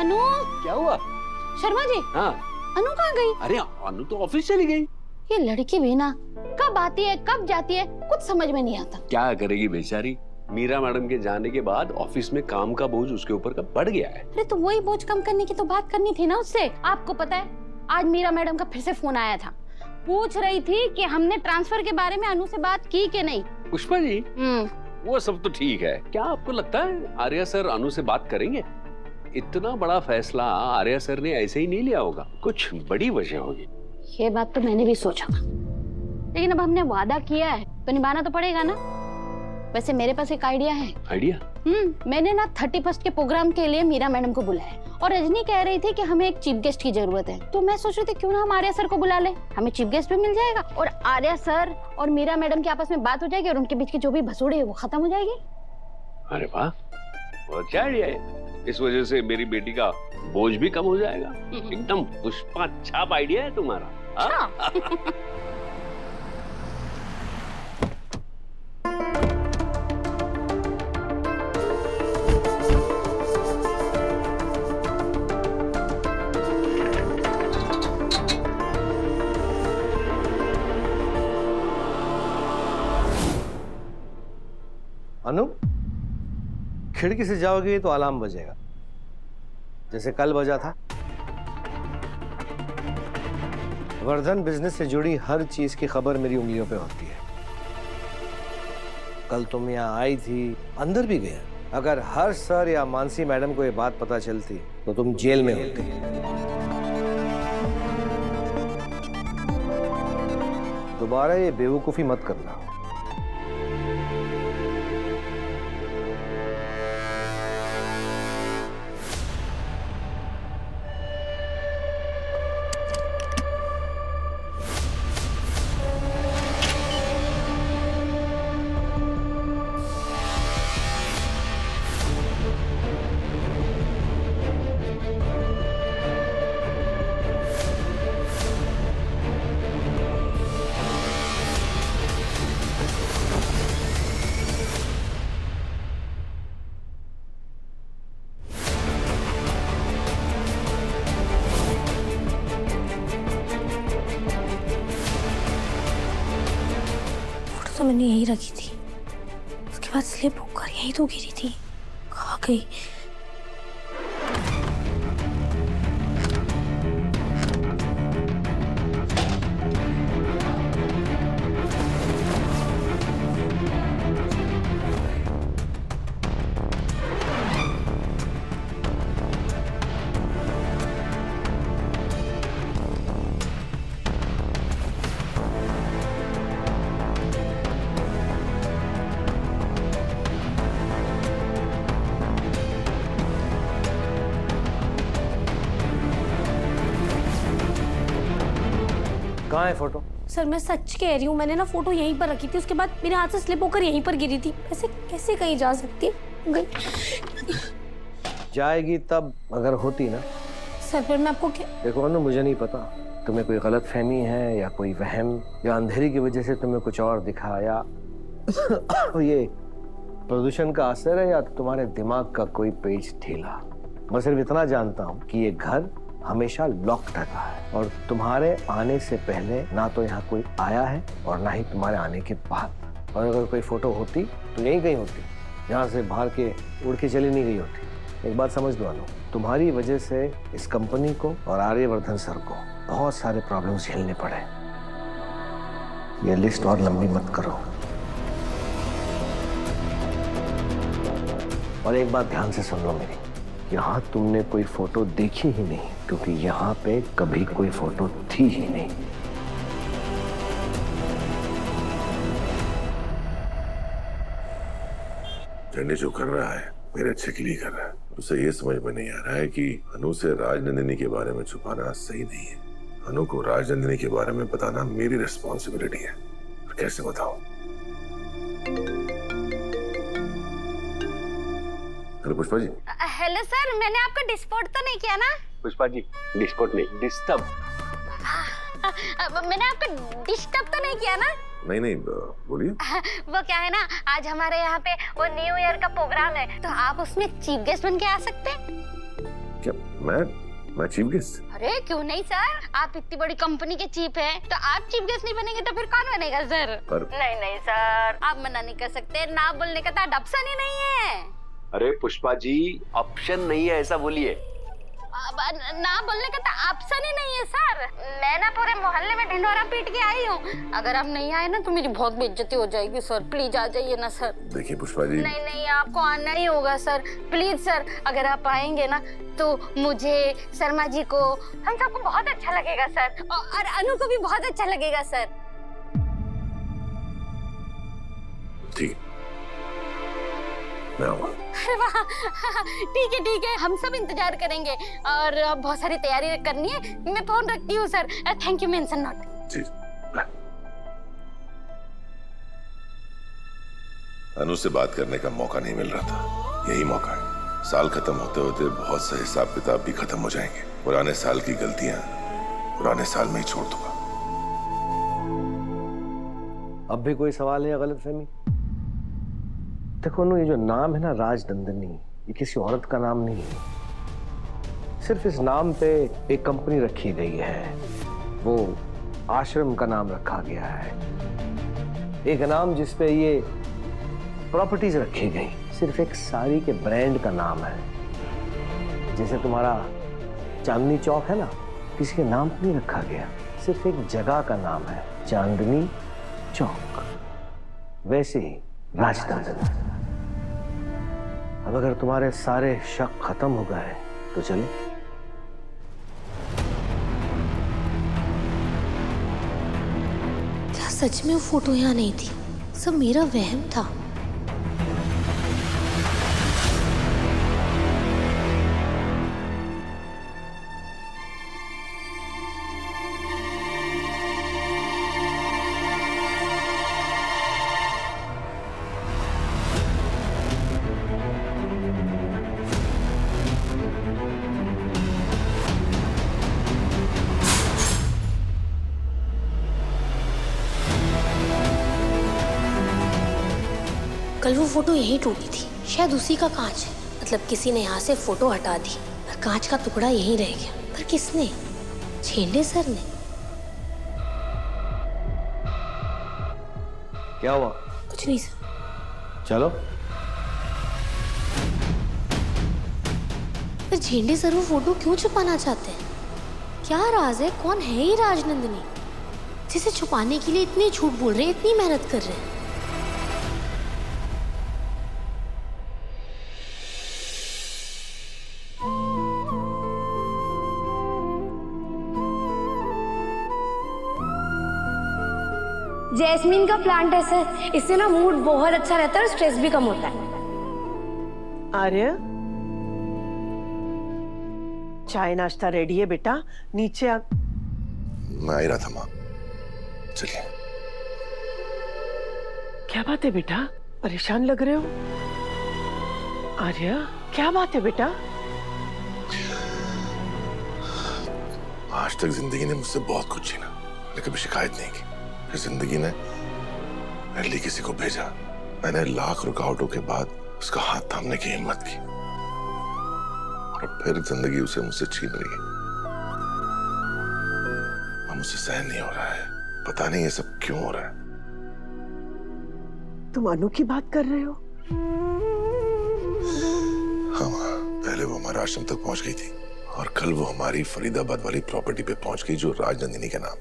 अनु, क्या हुआ? शर्मा जी। हाँ। अनु कहाँ गई? अरे अनु तो ऑफिस चली गई। ये लड़की भी ना कब आती है कब जाती है कुछ समझ में नहीं आता। क्या करेगी बेचारी, मीरा मैडम के जाने के बाद ऑफिस में काम का बोझ उसके ऊपर का बढ़ गया है। अरे तो वही बोझ कम करने की तो बात करनी थी ना उससे। आपको पता है आज मीरा मैडम का फिर से फोन आया था, पूछ रही थी कि हमने ट्रांसफर के बारे में अनु से बात की कि नहीं। पुष्पा जी, वो सब तो ठीक है, क्या आपको लगता है आर्या सर अनु से बात करेंगे? इतना बड़ा फैसला आर्या सर ने ऐसे ही नहीं लिया होगा, कुछ बड़ी वजह होगी। ये बात तो मैंने भी सोचा था, लेकिन अब हमने वादा किया है तो निभाना तो पड़ेगा ना। वैसे मेरे पास एक आइडिया है। आइडिया? मैंने ना 31st के प्रोग्राम के लिए मीरा मैडम को बुलाया और रजनी कह रही थी कि हमें एक चीफ गेस्ट की जरूरत है, तो मैं सोच रही थी क्यों ना हम आर्या सर को बुला ले, हमें चीफ गेस्ट भी मिल जाएगा और आर्या सर और मीरा मैडम की आपस में बात हो जाएगी और उनके बीच की जो भी भसोड़ी है वो खत्म हो जाएगी। अरे वाह, बहुत अच्छा आइडिया है। इस वजह से मेरी बेटी का बोझ भी कम हो जाएगा। एकदम पुष्पा छाप आइडिया है तुम्हारा। अनु, खिड़की से जाओगे तो अलार्म बजेगा, जैसे कल बजा था। वर्धन बिजनेस से जुड़ी हर चीज की खबर मेरी उंगलियों पे होती है। कल तुम यहाँ आई थी, अंदर भी गया। अगर हर्ष सर या मानसी मैडम को ये बात पता चलती तो तुम जेल में होती। दोबारा ये बेवकूफी मत करना। तो मैंने यही रखी थी, उसके बाद स्लिप होकर यही तो गिरी थी। कहाँ गई? कहाँ है फोटो? सर मैं सच कह रही हूँ, मैंने ना फोटो यहीं पर रखी थी, उसके बाद मेरे हाथ से स्लिप होकर यहीं पर गिरी थी। ऐसे कैसे कहीं जा सकती है? जाएगी तब अगर होती ना। सर फिर मैं आपको क्या? देखो अनु, मुझे नहीं पता तुम्हें कोई गलत फहमी है या कोई वहम या अंधेरी की वजह से तुम्हें कुछ और दिखा, या ये प्रदूषण का असर है या तुम्हारे दिमाग का कोई पेज ढीला। मैं सिर्फ इतना जानता हूँ कि ये घर हमेशा लॉक रखा है और तुम्हारे आने से पहले ना तो यहाँ कोई आया है और ना ही तुम्हारे आने के बाद। और अगर कोई फोटो होती तो यहीं कहीं होती, यहाँ से बाहर के उड़ के चली नहीं गई होती। एक बात समझ लो अनु, तुम्हारी वजह से इस कंपनी को और आर्यवर्धन सर को बहुत सारे प्रॉब्लम्स झेलने पड़े। ये लिस्ट और लंबी मत करो। और एक बात ध्यान से सुन लो मेरी, यहाँ तुमने कोई फोटो देखी ही नहीं, क्योंकि यहाँ पे कभी कोई फोटो थी ही नहीं। चंडी जो कर रहा है मेरे अच्छे के लिए कर रहा है। उसे ये समझ में नहीं आ रहा है कि अनु से राजनंदिनी के बारे में छुपाना सही नहीं है। अनु को राजनंदिनी के बारे में बताना मेरी रिस्पॉन्सिबिलिटी है। और कैसे बताऊं? Hello Pushpa ji. Hello sir, मैंने आपको डिस्टर्ब तो नहीं किया ना? पुष्पा जी, डिस्टर्ब नहीं, डिस्टर्ब। मैंने आपको डिस्टर्ब तो नहीं किया ना? नहीं, बोलिए। वो क्या है ना, आज हमारे यहाँ पे वो न्यू ईयर का प्रोग्राम है, तो आप उसमें चीफ गेस्ट बन के आ सकते हैं। क्या मैं चीफ गेस्ट? अरे क्यों नहीं सर, आप इतनी बड़ी कंपनी के चीफ हैं, तो आप चीफ गेस्ट नहीं बनेंगे तो फिर कौन बनेगा सर? पर नहीं सर, आप मना नहीं कर सकते, ना बोलने का तो ऑप्शन ही नहीं है। अरे पुष्पा जी, ऑप्शन नहीं है ऐसा बोलिए। अब ना बोलने का तो ऑप्शन ही नहीं है सर। मैं ना पूरे मोहल्ले में ढिंढोरा पीट के आई हूँ, अगर आप नहीं आए ना तो मेरी बहुत बेइज्जती हो जाएगी सर। प्लीज आ जाइए ना सर। देखिए पुष्पा जी, नहीं आपको आना ही होगा सर, प्लीज सर। अगर आप आएंगे ना तो मुझे, शर्मा जी को, हम सबको बहुत अच्छा लगेगा सर, और अनु को भी बहुत अच्छा लगेगा सर। ठीक, मैं आऊंगा। अरे वाह, ठीक है, हम सब इंतजार करेंगे, और बहुत सारी तैयारी करनी है। मैं फोन रखती हूँ sir. Thank you mention not. जी, अनु से बात करने का मौका नहीं मिल रहा था, यही मौका है। साल खत्म होते होते बहुत से हिसाब किताब भी खत्म हो जाएंगे। पुराने साल की गलतियां पुराने साल में ही छोड़ दूंगा। अब भी कोई सवाल है या गलतफहमी? देखो नु, ये जो नाम है ना राजनंदिनी, ये किसी औरत का नाम नहीं है। सिर्फ इस नाम पे एक कंपनी रखी गई है, वो आश्रम का नाम रखा गया है। एक नाम जिसपे ये प्रॉपर्टीज रखी गई, सिर्फ एक साड़ी के ब्रांड का नाम है। जैसे तुम्हारा चांदनी चौक है ना, किसी के नाम पे नहीं रखा गया, सिर्फ एक जगह का नाम है, चांदनी चौक। वैसे ही राजनंदिनी। अब अगर तुम्हारे सारे शक खत्म हो गए तो चले। क्या सच में वो फोटो यहाँ नहीं थी? सब मेरा वहम था। कल वो फोटो यहीं टूटी थी, शायद उसी का कांच है। मतलब किसी ने यहाँ से फोटो हटा दी, पर कांच का टुकड़ा यहीं रह गया। पर किसने? छेंडे सर ने। क्या हुआ? कुछ नहीं सर। चलो। पर झेंडे सर वो फोटो क्यों छुपाना चाहते हैं? क्या राज है? कौन है ये राजनंदिनी जिसे छुपाने के लिए इतनी झूठ बोल रहे हैं, इतनी मेहनत कर रहे हैं? जैस्मीन का प्लांट है सर, इससे ना मूड बहुत अच्छा रहता है और स्ट्रेस भी कम होता है। आर्य, चाय नाश्ता रेडी है बेटा, नीचे आ। मैं आ ही रहा था माँ, चलिए। क्या बात है बेटा, परेशान लग रहे हो? आर्य, क्या बात है बेटा? आज तक जिंदगी ने मुझसे बहुत कुछ छीना, लेकिन कभी शिकायत नहीं की। फिर जिंदगी ने मेरे लिए किसी को भेजा, मैंने लाख रुकावटों के बाद उसका हाथ थामने की हिम्मत की, और फिर जिंदगी उसे मुझसे छीन रही है। अब मुझसे सहन नहीं हो रहा है, पता नहीं ये सब क्यों हो रहा है। तुम अनु की बात कर रहे हो? हाँ माँ, पहले वो हमारे आश्रम तक पहुंच गई थी, और कल वो हमारी फरीदाबाद वाली प्रॉपर्टी पे पहुंच गई जो राजनंदिनी के नाम।